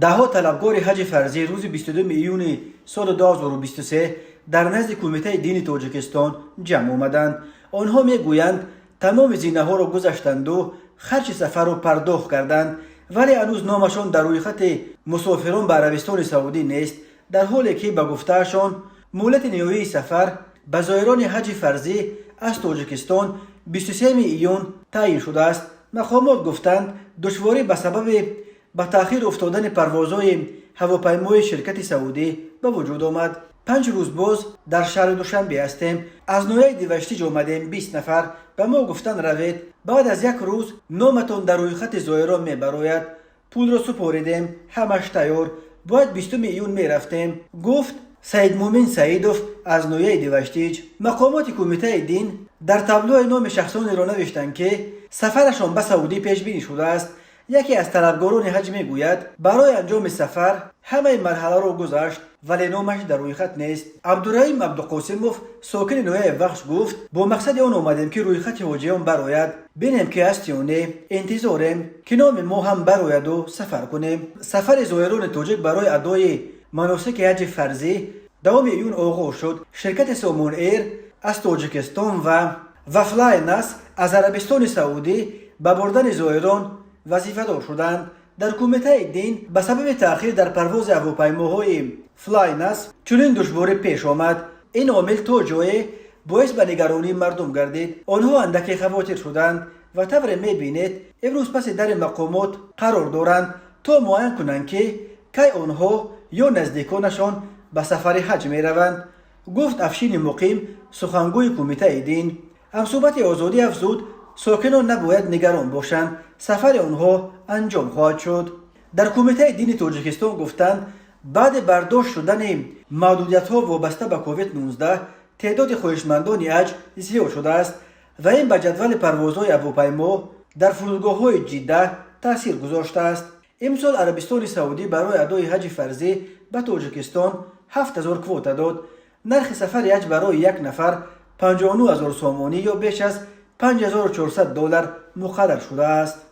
دهها طلبکار حج فرضی روز 22 ایون سال 2023 در نزد کمیته دین تاجیکستان جمع آمدند. آنها میگویند تمام زینه ها را گذاشتند و خرج سفر را پرداخت کردند، ولی هنوز نامشان در روی خط مسافران به عربستان سعودی نیست، در حالی که به گفتهشان مهلت نهایی سفر به زائران حج فرضی از تاجیکستان 23 ایون تعیین شده است. مقامات گفتند دشواری به سبب به تأخیر افتادن پروازهای هواپیمای شرکت سعودی به وجود آمد. 5 روز باز در شهر دوشنبه هستیم. از نویه دیوشتیج آمدیم. 20 نفر به ما گفتند روید، بعد از یک روز نامتان در روی خط زائران می براید. پول را سپاریدیم، همش تیار، باید 20 ایون می رفتیم. گفت سید مومن سعیدوف از نویه دیوشتیج. مقامات کمیته دین در تابلو نام شخصانی را نوشتند که سفرشان به سعودی پیش بینی شده است. یکی از طلبکاران حج میگوید برای انجام سفر همه مرحله را گذشت، ولی نامش در روی خط نیست. عبدالرحیم عبدالقاسموف ساکن نویه وخش گفت با مقصد آن آمدیم که روی خط حاجیان براید، بینیم که هست یا نه، انتظاریم که نام ما هم براید و سفر کنیم. سفر زائران تاجیک برای ادای مناسک حج فرضی 2 ایون آغاز شد. شرکت سامان ایر از تاجیکستان و فلاینس از عربستان سعودی به بردن زائران وظیفه دار شدند. در کمیته دین به سبب تأخیر در پرواز هواپیماهای فلاینس چنین دشواری پیش آمد. این عامل تا جایی باعث به نگرانی مردم گردید. آنها اندکی خواطر شدند و طور میبینید امروز پس در مقامات قرار دارند تا معاین کنند که کی آنها یا نزدیکانشان به سفر حج می روند. گفت افشین مقیم سخنگوی کمیته دین. همصحبت آزادی افزود ساکنان نباید نگران باشند، سفر آنها انجام خواهد شد. در کمیته دین تاجیکستان گفتند بعد برداشت شدن محدودیت ها وابسته به کووید 19 تعداد خواهشمندان حج زیاد شده است و این به جدول پروازهای هواپیما در فرودگاه های جده تاثیر گذاشته است. امسال عربستان سعودی برای ادای حج فرضی به تاجیکستان 7000 کوتا داد. نرخ سفر حج برای یک نفر 59000 سومانی یا بیش از $5400 مقرر شده است.